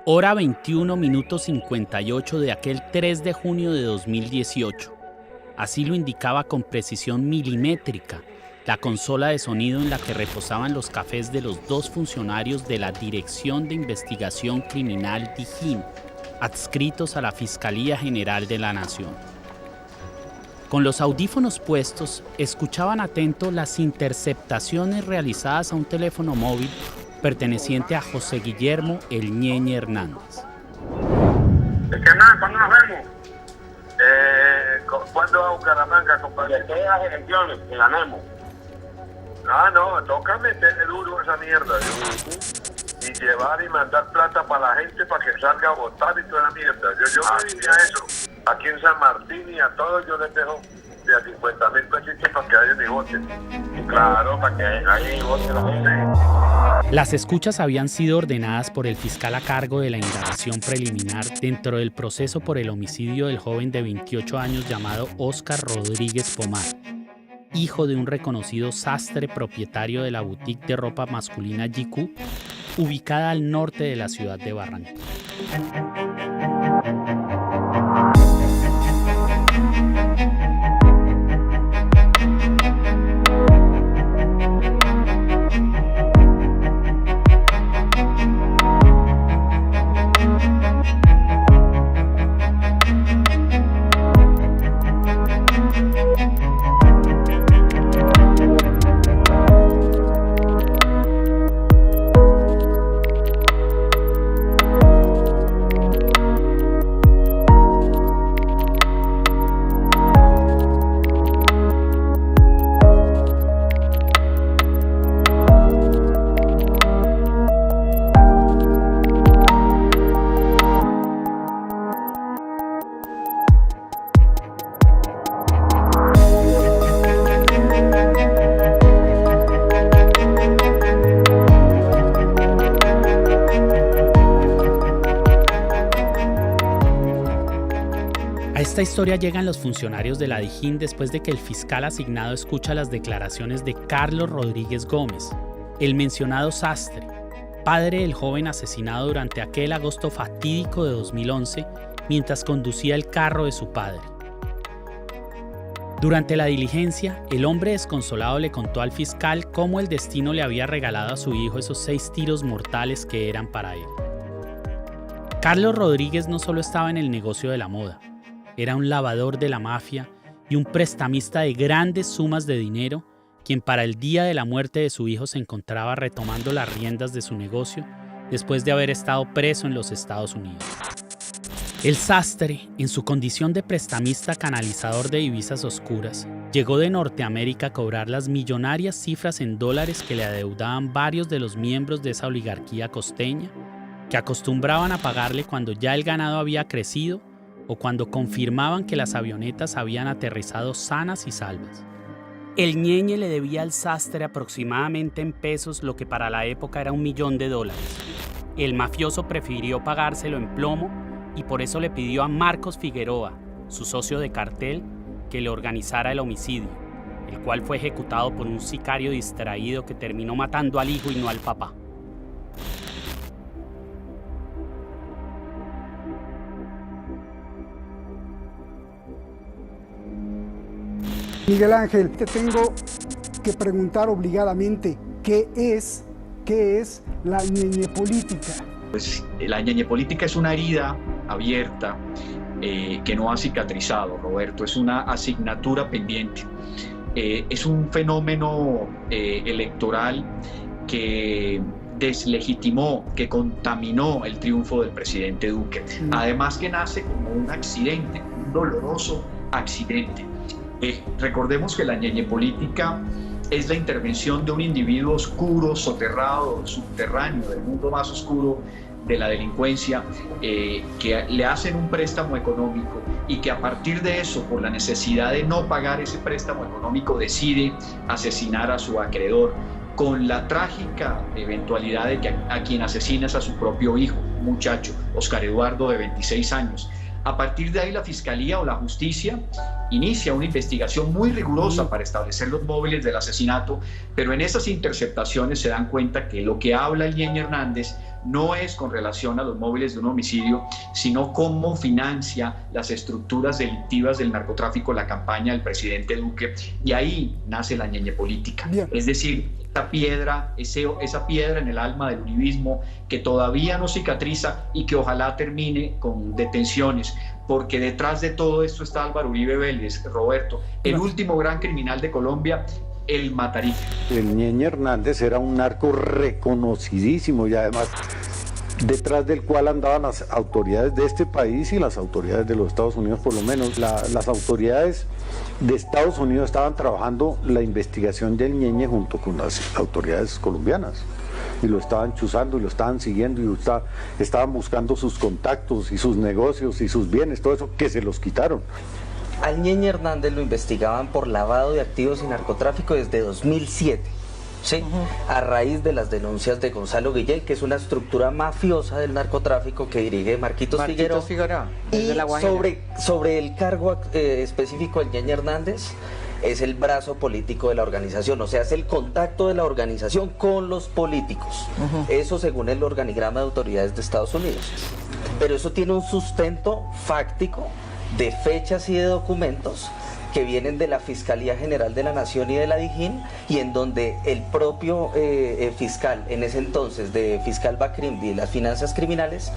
Hora 21 minutos 58 de aquel 3 de junio de 2018. Así lo indicaba con precisión milimétrica la consola de sonido en la que reposaban los cafés de los dos funcionarios de la Dirección de Investigación Criminal DIJÍN, adscritos a la Fiscalía General de la Nación. Con los audífonos puestos, escuchaban atento las interceptaciones realizadas a un teléfono móvil perteneciente a José Guillermo El Ñeñe Hernández. ¿Cuándo nos vemos? ¿Cuándo va a Bucaramanga, compadre? Estoy en las elecciones, que ganemos. No, toca meterle duro a esa mierda, y llevar y mandar plata para la gente para que salga a votar y toda la mierda. Yo me diría eso. Aquí en San Martín y a todos yo les dejo de a 50,000 pesitos para que vayan y voten. Y claro, para que vayan y voten la gente. Las escuchas habían sido ordenadas por el fiscal a cargo de la indagación preliminar dentro del proceso por el homicidio del joven de 28 años llamado Óscar Rodríguez Pomar, hijo de un reconocido sastre propietario de la boutique de ropa masculina GQ, ubicada al norte de la ciudad de Barranquilla. A esta historia llegan los funcionarios de la DIJÍN después de que el fiscal asignado escucha las declaraciones de Carlos Rodríguez Gómez, el mencionado sastre, padre del joven asesinado durante aquel agosto fatídico de 2011 mientras conducía el carro de su padre. Durante la diligencia, el hombre desconsolado le contó al fiscal cómo el destino le había regalado a su hijo esos 6 tiros mortales que eran para él. Carlos Rodríguez no solo estaba en el negocio de la moda, era un lavador de la mafia y un prestamista de grandes sumas de dinero, quien para el día de la muerte de su hijo se encontraba retomando las riendas de su negocio después de haber estado preso en los Estados Unidos. El sastre, en su condición de prestamista canalizador de divisas oscuras, llegó de Norteamérica a cobrar las millonarias cifras en dólares que le adeudaban varios de los miembros de esa oligarquía costeña, que acostumbraban a pagarle cuando ya el ganado había crecido o cuando confirmaban que las avionetas habían aterrizado sanas y salvas. El Ñeñe le debía al sastre aproximadamente en pesos lo que para la época era $1 millón. El mafioso prefirió pagárselo en plomo y por eso le pidió a Marcos Figueroa, su socio de cartel, que le organizara el homicidio, el cual fue ejecutado por un sicario distraído que terminó matando al hijo y no al papá. Miguel Ángel, te tengo que preguntar obligadamente, ¿qué es la ñeñe política? Pues la ñeñe política es una herida abierta que no ha cicatrizado, Roberto, es una asignatura pendiente. Es un fenómeno electoral que deslegitimó, que contaminó el triunfo del presidente Duque. Además que nace como un accidente, un doloroso accidente. Recordemos que la ñeñe política es la intervención de un individuo oscuro, soterrado, subterráneo, del mundo más oscuro de la delincuencia, que le hacen un préstamo económico y que a partir de eso, por la necesidad de no pagar ese préstamo económico, decide asesinar a su acreedor, con la trágica eventualidad de que a quien asesina es a su propio hijo, un muchacho, Oscar Eduardo, de 26 años. A partir de ahí la Fiscalía o la Justicia inicia una investigación muy rigurosa para establecer los móviles del asesinato, pero en esas interceptaciones se dan cuenta que lo que habla el Ñeñe Hernández no es con relación a los móviles de un homicidio, sino cómo financia las estructuras delictivas del narcotráfico la campaña del presidente Duque, y ahí nace la ñeñe política. Bien. Es decir, esa piedra en el alma del uribismo que todavía no cicatriza y que ojalá termine con detenciones, porque detrás de todo esto está Álvaro Uribe Vélez, Roberto, el último gran criminal de Colombia, el Matarife. El Ñeñe Hernández era un narco reconocidísimo y además detrás del cual andaban las autoridades de este país y las autoridades de los Estados Unidos, por lo menos. Las autoridades de Estados Unidos estaban trabajando la investigación del Ñeñe junto con las autoridades colombianas y lo estaban chuzando y lo estaban siguiendo y estaban buscando sus contactos y sus negocios y sus bienes, todo eso que se los quitaron. Al Ñeñe Hernández lo investigaban por lavado de activos y narcotráfico desde 2007. ¿Sí? A raíz de las denuncias de Gonzalo Guillén, que es una estructura mafiosa del narcotráfico que dirige Marquitos Figueroa. Y sobre el cargo específico del Ñeñe Hernández, es el brazo político de la organización, o sea, es el contacto de la organización con los políticos. Eso según el organigrama de autoridades de Estados Unidos. Pero eso tiene un sustento fáctico de fechas y de documentos que vienen de la Fiscalía General de la Nación y de la DIJÍN, y en donde el propio fiscal, en ese entonces, de fiscal Bacrimdi, de las finanzas criminales,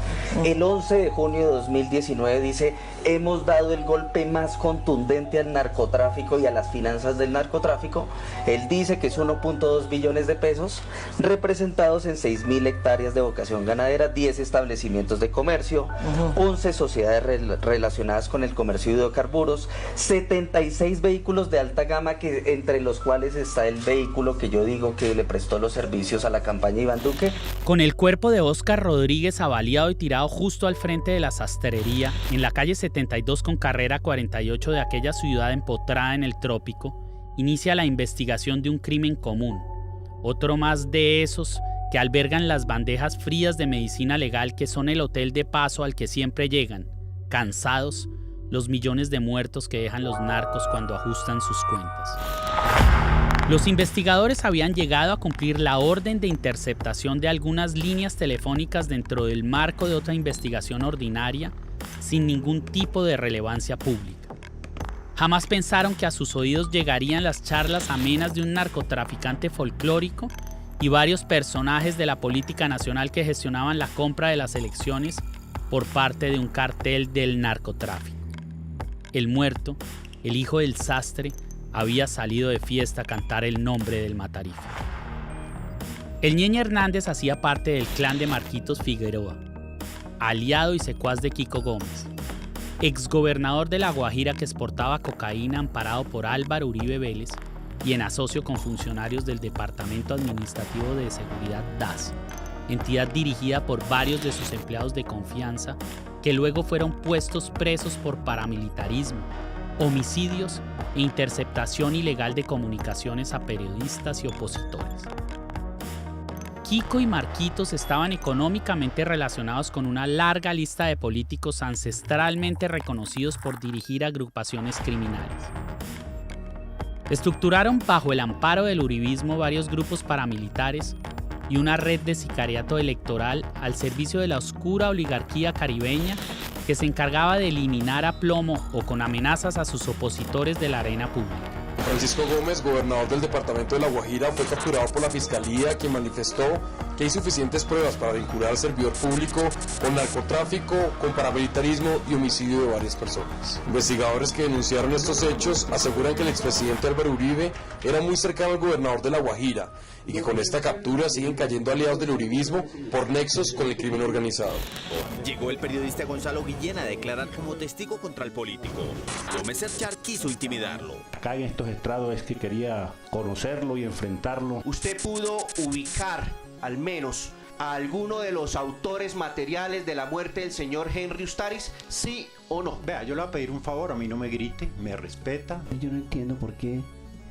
el 11 de junio de 2019 dice: hemos dado el golpe más contundente al narcotráfico y a las finanzas del narcotráfico. Él dice que es 1.2 billones de pesos, representados en 6.000 hectáreas de vocación ganadera, 10 establecimientos de comercio, 11 sociedades relacionadas con el comercio de hidrocarburos, 76 vehículos de alta gama, que entre los cuales está el vehículo que yo digo que le prestó los servicios a la campaña Iván Duque. Con el cuerpo de Óscar Rodríguez avaliado y tirado justo al frente de la sastrería, en la calle 72 con carrera 48 de aquella ciudad empotrada en el trópico, inicia la investigación de un crimen común. Otro más de esos que albergan las bandejas frías de medicina legal, que son el hotel de paso al que siempre llegan, cansados, los millones de muertos que dejan los narcos cuando ajustan sus cuentas. Los investigadores habían llegado a cumplir la orden de interceptación de algunas líneas telefónicas dentro del marco de otra investigación ordinaria, sin ningún tipo de relevancia pública. Jamás pensaron que a sus oídos llegarían las charlas amenas de un narcotraficante folclórico y varios personajes de la política nacional que gestionaban la compra de las elecciones por parte de un cartel del narcotráfico. El muerto, el hijo del sastre, había salido de fiesta a cantar el nombre del Matarife. El Ñeñe Hernández hacía parte del clan de Marquitos Figueroa, aliado y secuaz de Kiko Gómez, exgobernador de La Guajira, que exportaba cocaína amparado por Álvaro Uribe Vélez y en asocio con funcionarios del Departamento Administrativo de Seguridad DAS, entidad dirigida por varios de sus empleados de confianza, que luego fueron puestos presos por paramilitarismo, homicidios e interceptación ilegal de comunicaciones a periodistas y opositores. Kiko y Marquitos estaban económicamente relacionados con una larga lista de políticos ancestralmente reconocidos por dirigir agrupaciones criminales. Estructuraron bajo el amparo del uribismo varios grupos paramilitares y una red de sicariato electoral al servicio de la oscura oligarquía caribeña que se encargaba de eliminar a plomo o con amenazas a sus opositores de la arena pública. Francisco Gómez, gobernador del departamento de La Guajira, fue capturado por la Fiscalía, quien manifestó que hay suficientes pruebas para vincular al servidor público con narcotráfico, con paramilitarismo y homicidio de varias personas. Investigadores que denunciaron estos hechos aseguran que el expresidente Álvaro Uribe era muy cercano al gobernador de La Guajira y que con esta captura siguen cayendo aliados del uribismo por nexos con el crimen organizado. Llegó el periodista Gonzalo Guillén a declarar como testigo contra el político. Gómez Cerchar quiso intimidarlo. Acá en estos estrados es que quería conocerlo y enfrentarlo. ¿Usted pudo ubicar al menos a alguno de los autores materiales de la muerte del señor Henry Ustaris, sí o no? Vea, yo le voy a pedir un favor, a mí no me grite, me respeta. Yo no entiendo por qué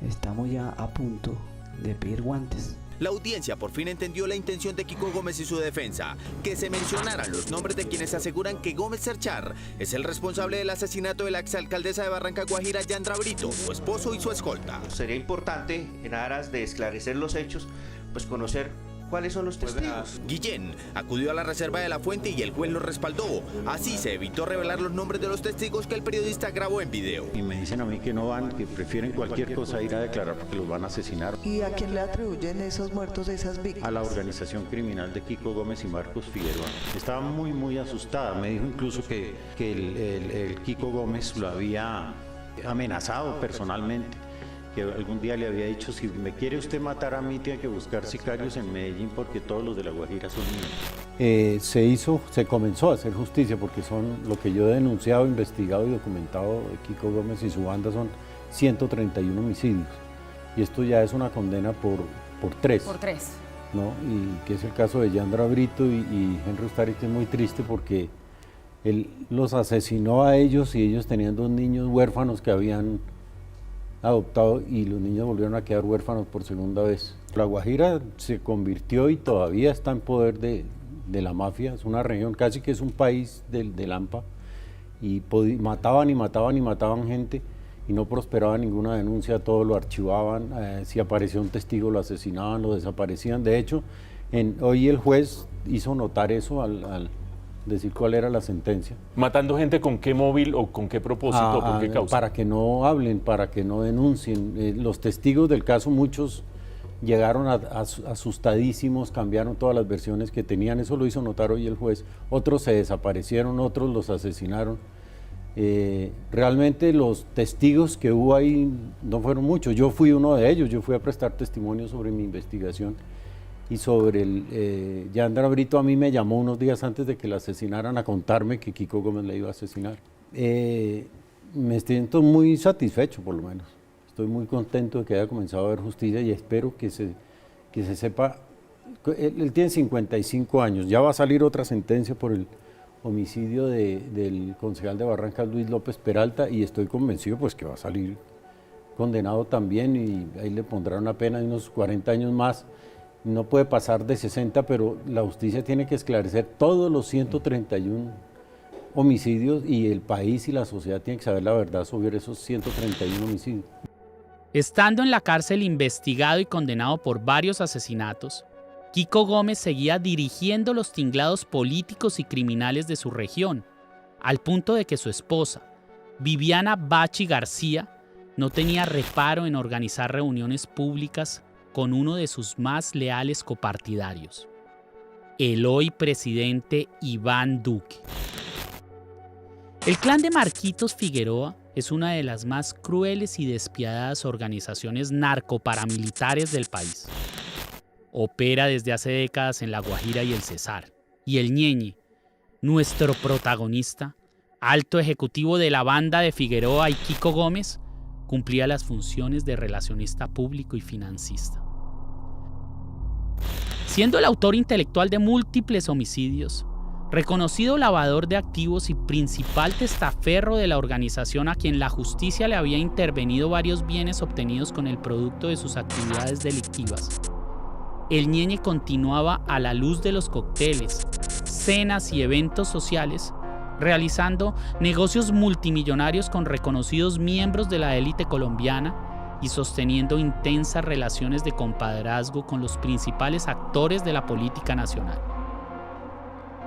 estamos ya a punto de pedir guantes. La audiencia por fin entendió la intención de Kiko Gómez y su defensa, que se mencionaran los nombres de quienes aseguran que Gómez Cerchar es el responsable del asesinato de la exalcaldesa de Barranca Guajira, Yandra Brito, su esposo y su escolta. Sería importante, en aras de esclarecer los hechos, pues conocer ¿cuáles son los testigos? Guillén acudió a la reserva de la fuente y el juez lo respaldó. Así se evitó revelar los nombres de los testigos que el periodista grabó en video. Y me dicen a mí que no van, que prefieren cualquier cosa ir a declarar porque los van a asesinar. ¿Y a quién le atribuyen esos muertos, esas víctimas? A la organización criminal de Kiko Gómez y Marcos Figueroa. Estaba muy asustada. Me dijo incluso que el Kiko Gómez lo había amenazado personalmente. Que algún día le había dicho, si me quiere usted matar a mí, tiene que buscar sicarios en Medellín porque todos los de La Guajira son míos. Se comenzó a hacer justicia porque son lo que yo he denunciado, investigado y documentado de Kiko Gómez y su banda son 131 homicidios. Y esto ya es una condena por 3. Por 3. ¿No? Y que es el caso de Yandra Brito y Henry Ustaris, que es muy triste porque él los asesinó a ellos y ellos tenían 2 niños huérfanos que habían adoptado y los niños volvieron a quedar huérfanos por segunda vez. La Guajira se convirtió y todavía está en poder de la mafia, es una región, casi que es un país del AMPA, y mataban gente y no prosperaba ninguna denuncia, todo lo archivaban, si aparecía un testigo lo asesinaban, lo desaparecían. De hecho, hoy el juez hizo notar eso al decir cuál era la sentencia. ¿Matando gente con qué móvil o con qué propósito o por qué causa? Para que no hablen, para que no denuncien. Los testigos del caso, muchos llegaron asustadísimos, cambiaron todas las versiones que tenían, eso lo hizo notar hoy el juez. Otros se desaparecieron, otros los asesinaron. Realmente los testigos que hubo ahí no fueron muchos, yo fui uno de ellos, yo fui a prestar testimonio sobre mi investigación. Y sobre el Yandra Brito, a mí me llamó unos días antes de que la asesinaran a contarme que Kiko Gómez la iba a asesinar. Me siento muy satisfecho, por lo menos. Estoy muy contento de que haya comenzado a haber justicia y espero que se sepa. Él tiene 55 años, ya va a salir otra sentencia por el homicidio del concejal de Barranca, Luis López Peralta, y estoy convencido pues que va a salir condenado también y ahí le pondrán una pena de unos 40 años más. No puede pasar de 60, pero la justicia tiene que esclarecer todos los 131 homicidios y el país y la sociedad tienen que saber la verdad sobre esos 131 homicidios. Estando en la cárcel investigado y condenado por varios asesinatos, Kiko Gómez seguía dirigiendo los tinglados políticos y criminales de su región, al punto de que su esposa, Viviana Bachi García, no tenía reparo en organizar reuniones públicas con uno de sus más leales copartidarios, el hoy presidente Iván Duque. El clan de Marquitos Figueroa es una de las más crueles y despiadadas organizaciones narcoparamilitares del país. Opera desde hace décadas en La Guajira y el Cesar. Y el Ñeñe, nuestro protagonista, alto ejecutivo de la banda de Figueroa y Kiko Gómez, cumplía las funciones de relacionista público y financista. Siendo el autor intelectual de múltiples homicidios, reconocido lavador de activos y principal testaferro de la organización a quien la justicia le había intervenido varios bienes obtenidos con el producto de sus actividades delictivas, el Ñeñe continuaba a la luz de los cócteles, cenas y eventos sociales, realizando negocios multimillonarios con reconocidos miembros de la élite colombiana y sosteniendo intensas relaciones de compadrazgo con los principales actores de la política nacional.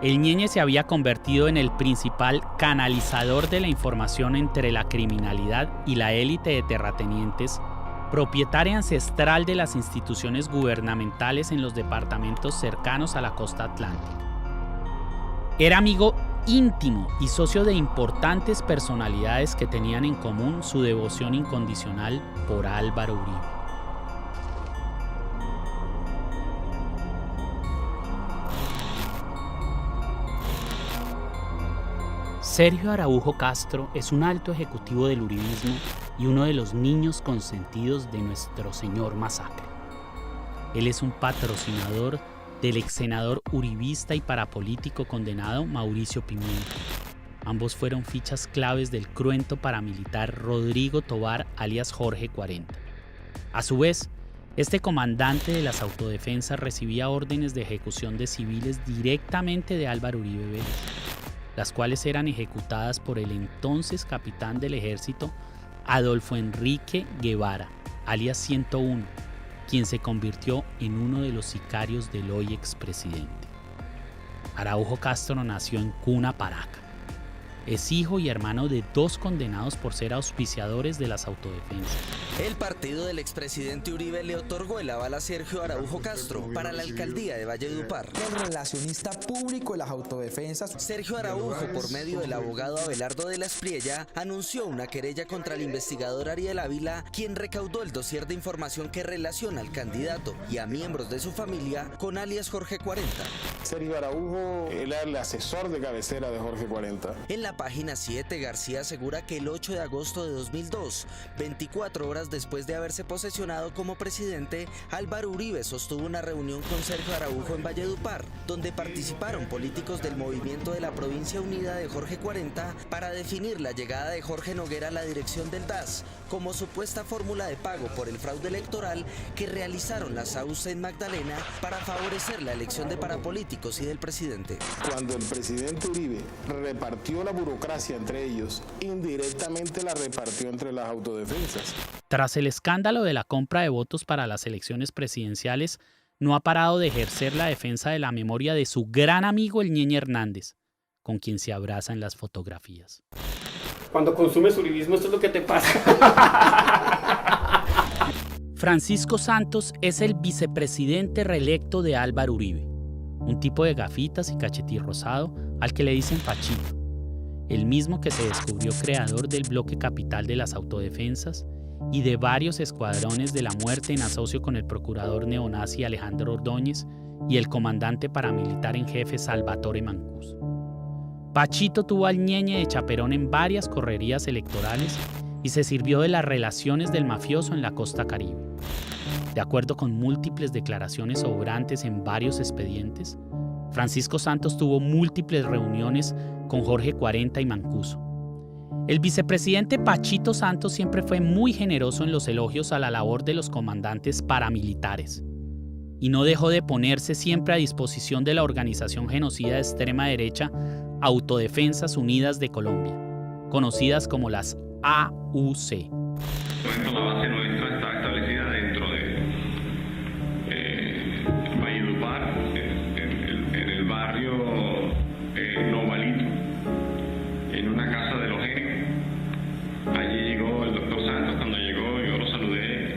El Ñeñe se había convertido en el principal canalizador de la información entre la criminalidad y la élite de terratenientes, propietaria ancestral de las instituciones gubernamentales en los departamentos cercanos a la costa atlántica. Era amigo íntimo y socio de importantes personalidades que tenían en común su devoción incondicional por Álvaro Uribe. Sergio Araujo Castro es un alto ejecutivo del uribismo y uno de los niños consentidos de nuestro señor Masacre. Él es un patrocinador del ex senador uribista y parapolítico condenado Mauricio Pimienta. Ambos fueron fichas claves del cruento paramilitar Rodrigo Tobar, alias Jorge 40. A su vez, este comandante de las autodefensas recibía órdenes de ejecución de civiles directamente de Álvaro Uribe Vélez, las cuales eran ejecutadas por el entonces capitán del ejército Adolfo Enrique Guevara, alias 101, quien se convirtió en uno de los sicarios del hoy expresidente. Araujo Castro nació en Cuna Paraca. Es hijo y hermano de 2 condenados por ser auspiciadores de las autodefensas. El partido del expresidente Uribe le otorgó el aval a Sergio Araujo Castro para la alcaldía de Valledupar. El relacionista público de las autodefensas. Sergio Araujo, por medio del abogado Abelardo de la Espriella, anunció una querella contra el investigador Ariel Ávila, quien recaudó el dossier de información que relaciona al candidato y a miembros de su familia con alias Jorge 40. Sergio Araujo era el asesor de cabecera de Jorge 40. En la página 7, García asegura que el 8 de agosto de 2002, 24 horas después de haberse posesionado como presidente, Álvaro Uribe sostuvo una reunión con Sergio Araujo en Valledupar, donde participaron políticos del movimiento de la Provincia Unida de Jorge 40 para definir la llegada de Jorge Noguera a la dirección del DAS como supuesta fórmula de pago por el fraude electoral que realizaron las AUC en Magdalena para favorecer la elección de parapolíticos y del presidente. Cuando el presidente Uribe repartió la burocracia entre ellos, indirectamente la repartió entre las autodefensas. Tras el escándalo de la compra de votos para las elecciones presidenciales, no ha parado de ejercer la defensa de la memoria de su gran amigo el Ñeñe Hernández, con quien se abraza en las fotografías. Cuando consumes uribismo, esto es lo que te pasa. Francisco Santos es el vicepresidente reelecto de Álvaro Uribe, un tipo de gafitas y cachetirrosado al que le dicen Pachito, el mismo que se descubrió creador del bloque capital de las autodefensas y de varios escuadrones de la muerte en asocio con el procurador neonazi Alejandro Ordóñez y el comandante paramilitar en jefe Salvatore Mancuso. Pachito tuvo al Ñeñe de chaperón en varias correrías electorales y se sirvió de las relaciones del mafioso en la costa caribe. De acuerdo con múltiples declaraciones sobrantes en varios expedientes, Francisco Santos tuvo múltiples reuniones con Jorge 40 y Mancuso. El vicepresidente Pachito Santos siempre fue muy generoso en los elogios a la labor de los comandantes paramilitares y no dejó de ponerse siempre a disposición de la organización genocida de extrema derecha Autodefensas Unidas de Colombia, conocidas como las AUC. La base nuestra está establecida dentro de Valledupar, en el barrio Novalito, en una casa de los genios. Allí llegó el doctor Santos. Cuando llegó, yo lo saludé.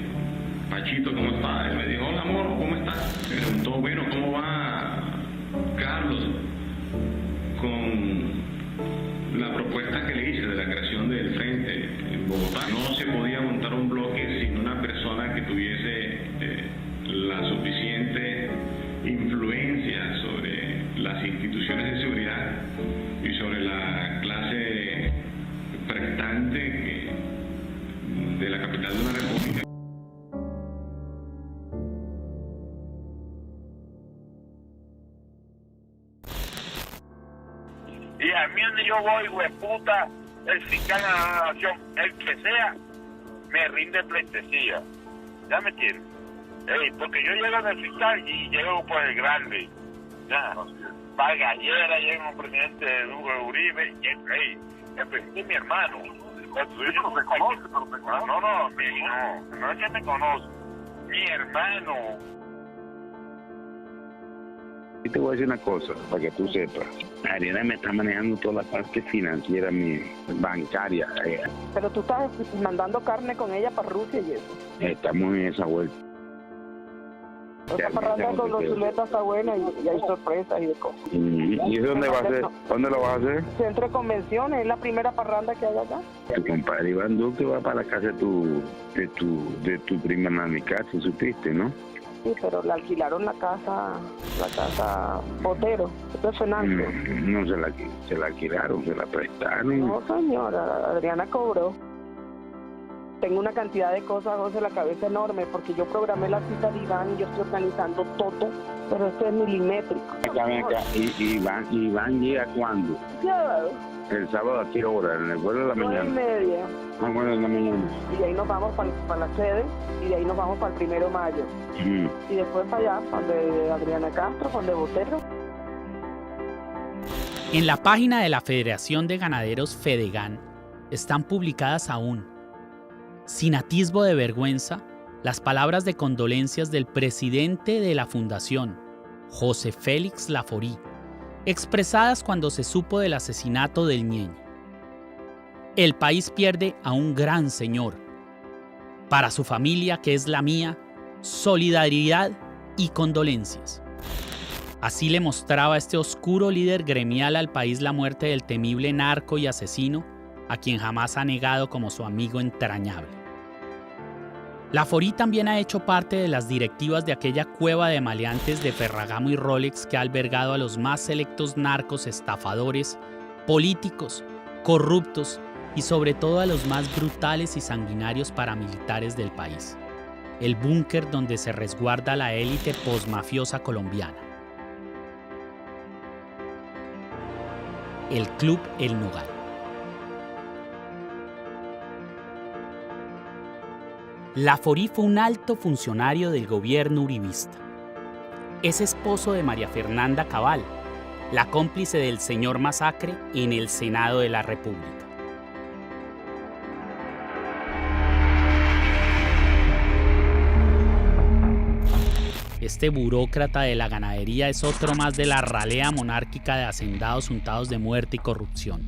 Pachito, ¿cómo está? Él me dijo, hola amor, ¿cómo estás? Me preguntó, bueno, ¿cómo va Carlos con la propuesta que le hice de la creación del frente en Bogotá? No se podía montar un bloque sin una persona que tuviese la suficiente influencia sobre las instituciones de seguridad y sobre la clase prestante de la capital de una república. Y a mí donde yo voy, hueputa, el fiscal de la nación, el que sea, me rinde pleitesía. ¿Ya me entiendes? Porque yo llego del fiscal y llego por el grande. Ya, Vargallera, llega un presidente de Hugo Uribe, y el presidente es mi hermano. pero te conoce, pero te conoce. No es que me conoce. Mi hermano. Y te voy a decir una cosa, para que tú sepas. Ariana me está manejando toda la parte financiera, bancaria. Pero tú estás mandando carne con ella para Rusia y eso. Estamos en esa vuelta. Esa parranda con los chuletas está buena y hay sorpresas y de cosas. ¿Y eso dónde va a ser? ¿Dónde lo vas a hacer? Centro de Convenciones, es la primera parranda que hay acá. Tu compadre Iván Duque va para la casa de tu prima Nani Castro, supiste, ¿no? Sí, pero le alquilaron la casa Botero, esto es Fernando. No se la alquilaron, se la prestaron. No, señora, Adriana cobró. Tengo una cantidad de cosas, José, la cabeza enorme, porque yo programé la cita de Iván y yo estoy organizando todo, pero esto es milimétrico. Iván llega ¿cuándo? Sábado. El sábado ¿a qué hora? ¿En el vuelo de la mañana? 9:30. Ah, bueno, en la mañana. Y de ahí nos vamos para la sede y de ahí nos vamos para el 1 de mayo. Y después para allá, donde Adriana Castro, donde Botero. En la página de la Federación de Ganaderos Fedegan están publicadas aún, sin atisbo de vergüenza, las palabras de condolencias del presidente de la fundación, José Félix Laforí, expresadas cuando se supo del asesinato del Ñeñe. El país pierde a un gran señor. Para su familia, que es la mía, solidaridad y condolencias. Así le mostraba este oscuro líder gremial al país la muerte del temible narco y asesino, a quien jamás ha negado como su amigo entrañable. Laforí también ha hecho parte de las directivas de aquella cueva de maleantes de Ferragamo y Rolex que ha albergado a los más selectos narcos estafadores, políticos, corruptos y sobre todo a los más brutales y sanguinarios paramilitares del país. El búnker donde se resguarda la élite posmafiosa colombiana. El Club El Nogal. Laforí fue un alto funcionario del gobierno uribista. Es esposo de María Fernanda Cabal, la cómplice del señor Masacre en el Senado de la República. Este burócrata de la ganadería es otro más de la ralea monárquica de hacendados untados de muerte y corrupción.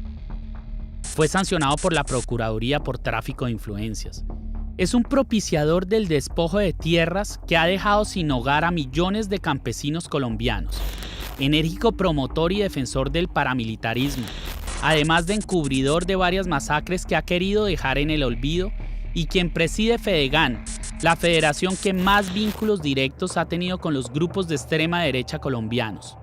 Fue sancionado por la Procuraduría por tráfico de influencias. Es un propiciador del despojo de tierras que ha dejado sin hogar a millones de campesinos colombianos. Enérgico promotor y defensor del paramilitarismo, además de encubridor de varias masacres que ha querido dejar en el olvido y quien preside Fedegan, la federación que más vínculos directos ha tenido con los grupos de extrema derecha colombianos.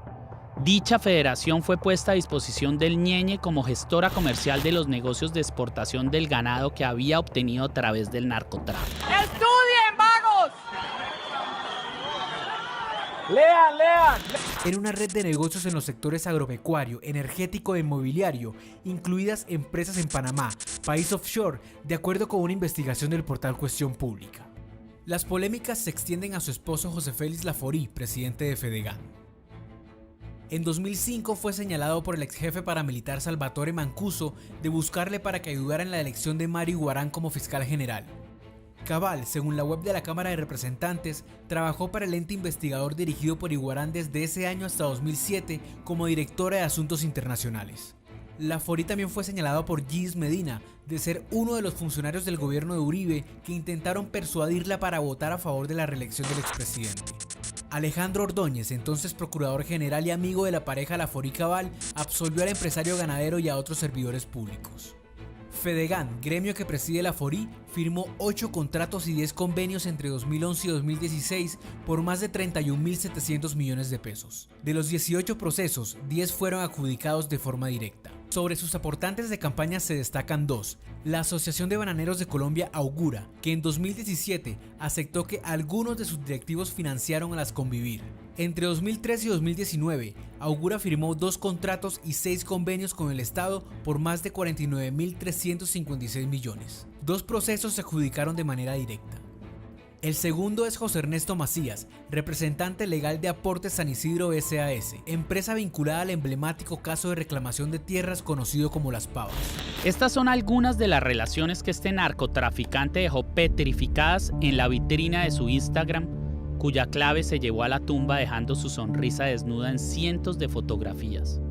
Dicha federación fue puesta a disposición del Ñeñe como gestora comercial de los negocios de exportación del ganado que había obtenido a través del narcotráfico. ¡Estudien, vagos! ¡Lean! Era una red de negocios en los sectores agropecuario, energético e inmobiliario, incluidas empresas en Panamá, país offshore, de acuerdo con una investigación del portal Cuestión Pública. Las polémicas se extienden a su esposo José Félix Laforí, presidente de Fedegan. En 2005 fue señalado por el ex jefe paramilitar Salvatore Mancuso de buscarle para que ayudara en la elección de Mario Iguarán como fiscal general. Cabal, según la web de la Cámara de Representantes, trabajó para el ente investigador dirigido por Iguarán desde ese año hasta 2007 como directora de Asuntos Internacionales. Laforí también fue señalado por Gis Medina de ser uno de los funcionarios del gobierno de Uribe que intentaron persuadirla para votar a favor de la reelección del expresidente. Alejandro Ordóñez, entonces procurador general y amigo de la pareja Laforí Cabal, absolvió al empresario ganadero y a otros servidores públicos. Fedegan, gremio que preside Laforí, firmó 8 contratos y 10 convenios entre 2011 y 2016 por más de 31.700 millones de pesos. De los 18 procesos, 10 fueron adjudicados de forma directa. Sobre sus aportantes de campaña se destacan 2. La Asociación de Bananeros de Colombia Augura, que en 2017 aceptó que algunos de sus directivos financiaron a las Convivir. Entre 2013 y 2019, Augura firmó 2 contratos y 6 convenios con el Estado por más de 49.356 millones. 2 procesos se adjudicaron de manera directa. El segundo es José Ernesto Macías, representante legal de Aportes San Isidro S.A.S., empresa vinculada al emblemático caso de reclamación de tierras conocido como Las Pavas. Estas son algunas de las relaciones que este narcotraficante dejó petrificadas en la vitrina de su Instagram, cuya clave se llevó a la tumba dejando su sonrisa desnuda en cientos de fotografías.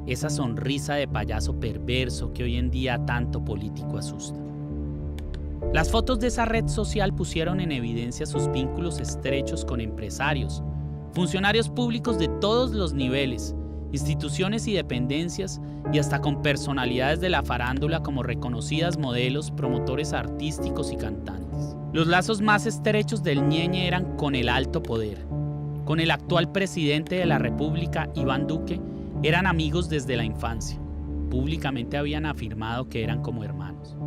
Esa sonrisa de payaso perverso que hoy en día tanto político asusta. Las fotos de esa red social pusieron en evidencia sus vínculos estrechos con empresarios, funcionarios públicos de todos los niveles, instituciones y dependencias, y hasta con personalidades de la farándula como reconocidas modelos, promotores artísticos y cantantes. Los lazos más estrechos del Ñeñe eran con el alto poder. Con el actual presidente de la República, Iván Duque, eran amigos desde la infancia. Públicamente habían afirmado que eran como hermanos.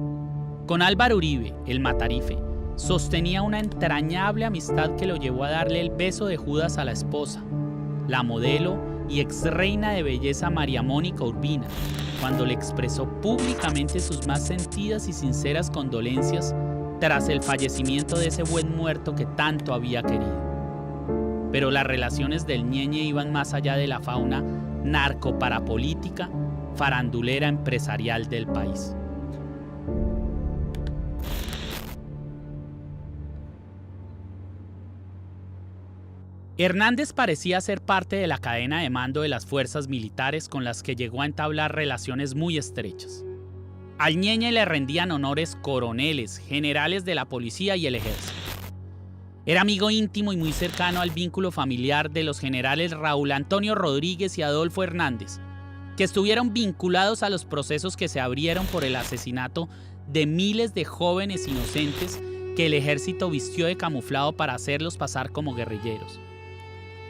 Con Álvaro Uribe, el Matarife, sostenía una entrañable amistad que lo llevó a darle el beso de Judas a la esposa, la modelo y ex reina de belleza María Mónica Urbina, cuando le expresó públicamente sus más sentidas y sinceras condolencias tras el fallecimiento de ese buen muerto que tanto había querido. Pero las relaciones del Ñeñe iban más allá de la fauna narcoparapolítica, farandulera empresarial del país. Hernández parecía ser parte de la cadena de mando de las fuerzas militares con las que llegó a entablar relaciones muy estrechas. Al Ñeñe le rendían honores coroneles, generales de la policía y el ejército. Era amigo íntimo y muy cercano al vínculo familiar de los generales Raúl Antonio Rodríguez y Adolfo Hernández, que estuvieron vinculados a los procesos que se abrieron por el asesinato de miles de jóvenes inocentes que el ejército vistió de camuflado para hacerlos pasar como guerrilleros.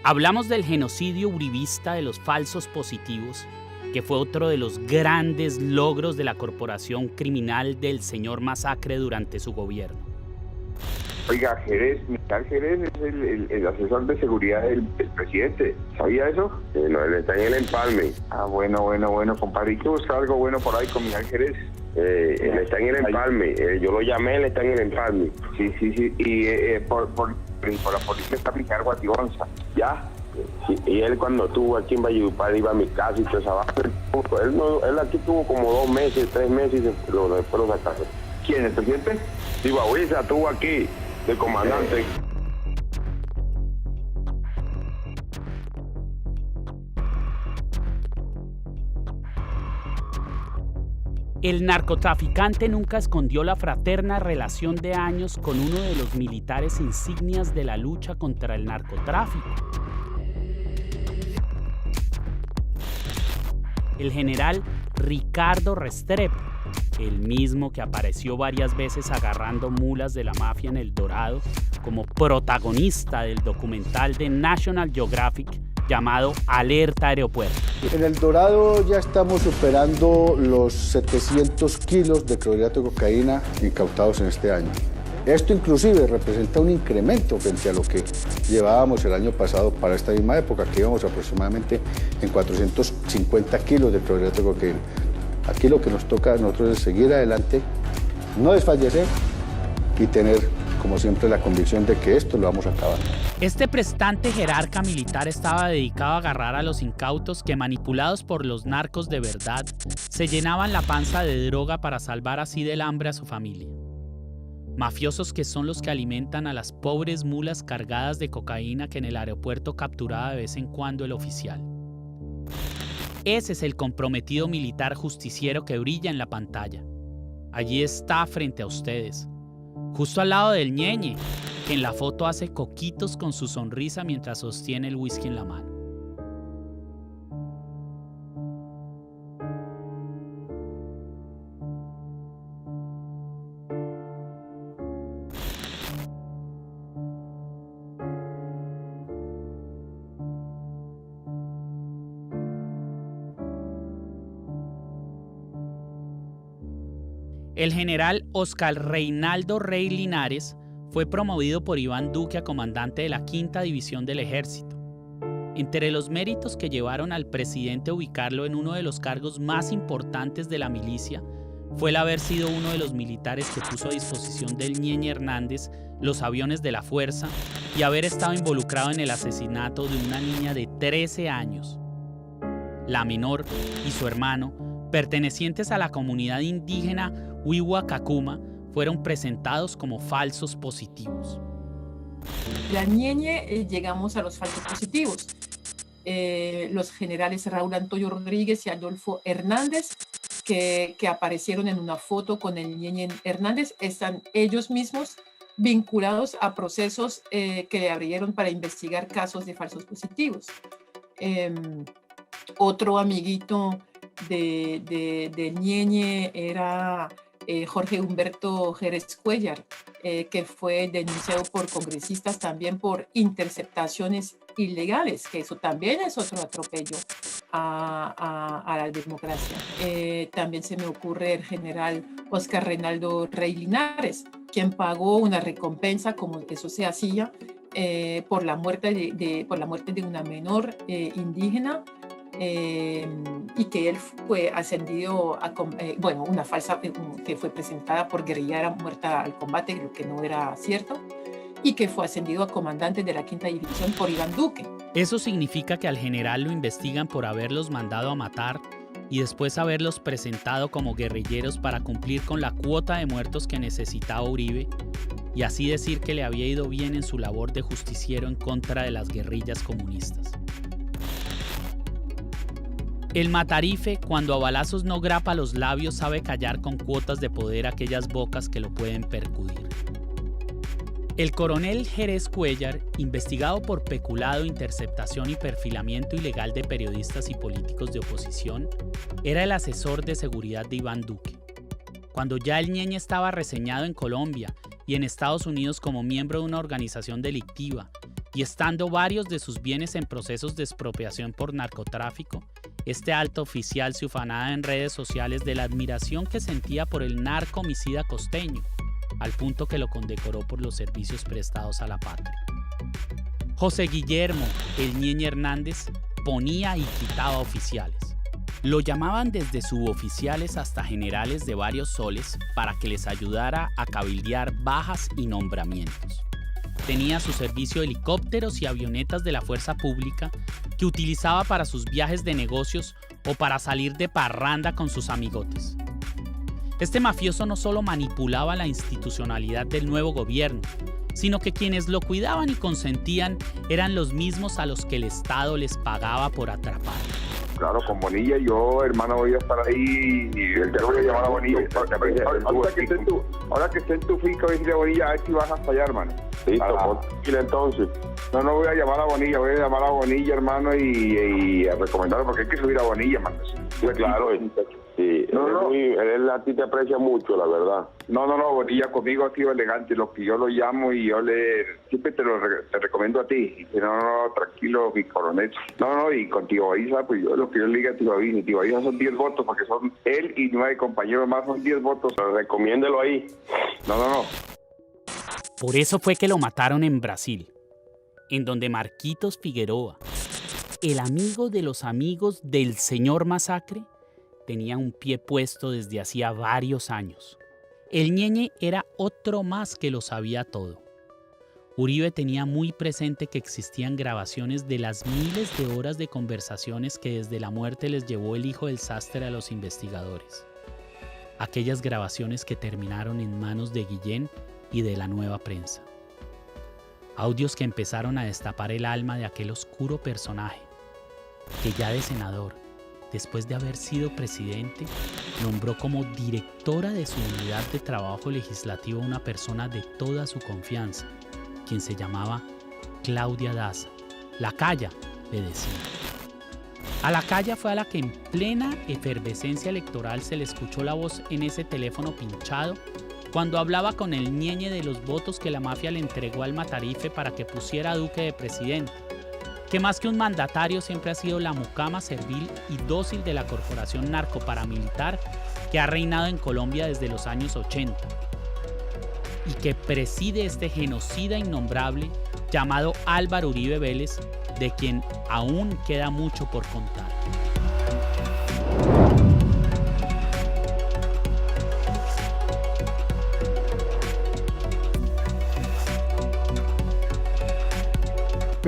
Hablamos del genocidio uribista de los falsos positivos, que fue otro de los grandes logros de la corporación criminal del señor Masacre durante su gobierno. Oiga, Jerez, Miguel Jerez es el asesor de seguridad del presidente. ¿Sabía eso? No, él está en el empalme. Ah, bueno, compadre. ¿Y qué busca algo bueno por ahí con Miguel Jerez? Él está en el empalme. Yo lo llamé, él está en el empalme. Sí. Y por la policía está aplicando Guatibonza. ¿Ya? Sí, y él cuando estuvo aquí en Valledupar iba a mi casa y todo esa vaina. Él aquí tuvo como 2 meses, 3 meses y después lo sacaron. ¿Quién? ¿El presidente? Sí, Bahuiza estuvo aquí, de comandante. El narcotraficante nunca escondió la fraterna relación de años con uno de los militares insignias de la lucha contra el narcotráfico. El general Ricardo Restrepo, el mismo que apareció varias veces agarrando mulas de la mafia en El Dorado como protagonista del documental de National Geographic llamado Alerta Aeropuerto. En El Dorado ya estamos superando los 700 kilos de clorhidrato de cocaína incautados en este año. Esto inclusive representa un incremento frente a lo que llevábamos el año pasado para esta misma época, que íbamos aproximadamente en 450 kilos de clorhidrato de cocaína. Aquí lo que nos toca a nosotros es seguir adelante, no desfallecer y tener, como siempre, la convicción de que esto lo vamos a acabar. Este prestante jerarca militar estaba dedicado a agarrar a los incautos que, manipulados por los narcos de verdad, se llenaban la panza de droga para salvar así del hambre a su familia. Mafiosos que son los que alimentan a las pobres mulas cargadas de cocaína que en el aeropuerto capturaba de vez en cuando el oficial. Ese es el comprometido militar justiciero que brilla en la pantalla. Allí está frente a ustedes, justo al lado del Ñeñe, que en la foto hace coquitos con su sonrisa mientras sostiene el whisky en la mano. El general Oscar Reinaldo Rey Linares fue promovido por Iván Duque a comandante de la 5ª División del Ejército. Entre los méritos que llevaron al presidente a ubicarlo en uno de los cargos más importantes de la milicia fue el haber sido uno de los militares que puso a disposición del Ñeñe Hernández los aviones de la fuerza y haber estado involucrado en el asesinato de una niña de 13 años. La menor y su hermano, pertenecientes a la comunidad indígena Wiwa Kakuma, fueron presentados como falsos positivos. La Ñeñe llegamos a los falsos positivos. Los generales Raúl Antonio Rodríguez y Adolfo Hernández, que aparecieron en una foto con el Ñeñe Hernández, están ellos mismos vinculados a procesos que le abrieron para investigar casos de falsos positivos. Otro amiguito de Ñeñe era Jorge Humberto Jerez Cuellar, que fue denunciado por congresistas también por interceptaciones ilegales, que eso también es otro atropello a la democracia. También se me ocurre el general Oscar Reinaldo Rey Linares, quien pagó una recompensa, como eso se hacía, por la muerte de una menor indígena, y que él fue ascendido a una falsa que fue presentada por guerrillera muerta al combate, lo que no era cierto, y que fue ascendido a comandante de la 5ª División por Iván Duque. Eso significa que al general lo investigan por haberlos mandado a matar y después haberlos presentado como guerrilleros para cumplir con la cuota de muertos que necesitaba Uribe y así decir que le había ido bien en su labor de justiciero en contra de las guerrillas comunistas. El matarife, cuando a balazos no grapa los labios, sabe callar con cuotas de poder aquellas bocas que lo pueden percudir. El coronel Jerez Cuellar, investigado por peculado, interceptación y perfilamiento ilegal de periodistas y políticos de oposición, era el asesor de seguridad de Iván Duque. Cuando ya el Ñeñe estaba reseñado en Colombia y en Estados Unidos como miembro de una organización delictiva, y estando varios de sus bienes en procesos de expropiación por narcotráfico, este alto oficial se ufanaba en redes sociales de la admiración que sentía por el narco homicida costeño, al punto que lo condecoró por los servicios prestados a la patria. José Guillermo, el Ñeñe Hernández, ponía y quitaba oficiales. Lo llamaban desde suboficiales hasta generales de varios soles para que les ayudara a cabildear bajas y nombramientos. Tenía a su servicio helicópteros y avionetas de la fuerza pública que utilizaba para sus viajes de negocios o para salir de parranda con sus amigotes. Este mafioso no solo manipulaba la institucionalidad del nuevo gobierno, sino que quienes lo cuidaban y consentían eran los mismos a los que el Estado les pagaba por atrapar. Claro, con Bonilla yo, hermano, voy a estar ahí y el te voy a llamar a Bonilla. Ahora que esté en tu finca, voy a decirle a Bonilla a ver si vas hasta allá, hermano. Listo, entonces. No voy a llamar a Bonilla, voy a llamar a Bonilla, hermano, y a recomendarlo porque hay que subir a Bonilla, hermano. Sí, claro, sí. Él a ti te aprecia mucho, la verdad. No, Bonilla conmigo ha sido elegante, lo que yo lo llamo y yo siempre te recomiendo a ti. Y dice, no, tranquilo, mi coronel. Y con Tío Aiza, pues yo lo que yo le diga a Tío Aiza, Tío Aiza son 10 votos, porque son él y 9 compañeros más, son 10 votos. Recomiéndelo ahí. No. Por eso fue que lo mataron en Brasil, en donde Marquitos Figueroa, el amigo de los amigos del señor Masacre, tenía un pie puesto desde hacía varios años. El Ñeñe era otro más que lo sabía todo. Uribe tenía muy presente que existían grabaciones de las miles de horas de conversaciones que desde la muerte les llevó el hijo del sastre a los investigadores. Aquellas grabaciones que terminaron en manos de Guillén y de la Nueva Prensa. Audios que empezaron a destapar el alma de aquel oscuro personaje, que ya de senador, después de haber sido presidente, nombró como directora de su unidad de trabajo legislativo a una persona de toda su confianza, quien se llamaba Claudia Daza. La Calla, le decía. A la Calla fue a la que en plena efervescencia electoral se le escuchó la voz en ese teléfono pinchado cuando hablaba con el Ñeñe de los votos que la mafia le entregó al matarife para que pusiera a Duque de presidente, que más que un mandatario siempre ha sido la mucama servil y dócil de la corporación narcoparamilitar que ha reinado en Colombia desde los años 80 y que preside este genocida innombrable llamado Álvaro Uribe Vélez, de quien aún queda mucho por contar.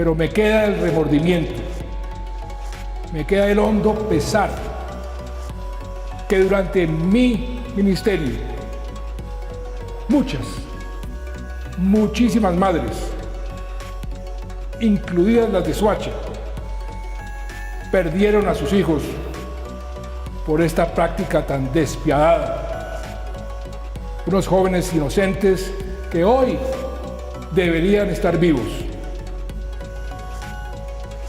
pero me queda el remordimiento, me queda el hondo pesar que durante mi ministerio muchísimas madres, incluidas las de Soacha, perdieron a sus hijos por esta práctica tan despiadada. Unos jóvenes inocentes que hoy deberían estar vivos.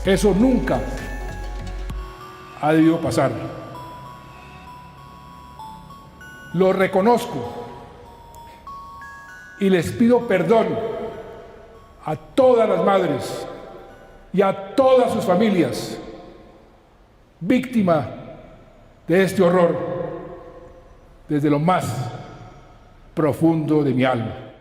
Eso nunca ha debido pasar. Lo reconozco y les pido perdón a todas las madres y a todas sus familias víctimas de este horror desde lo más profundo de mi alma.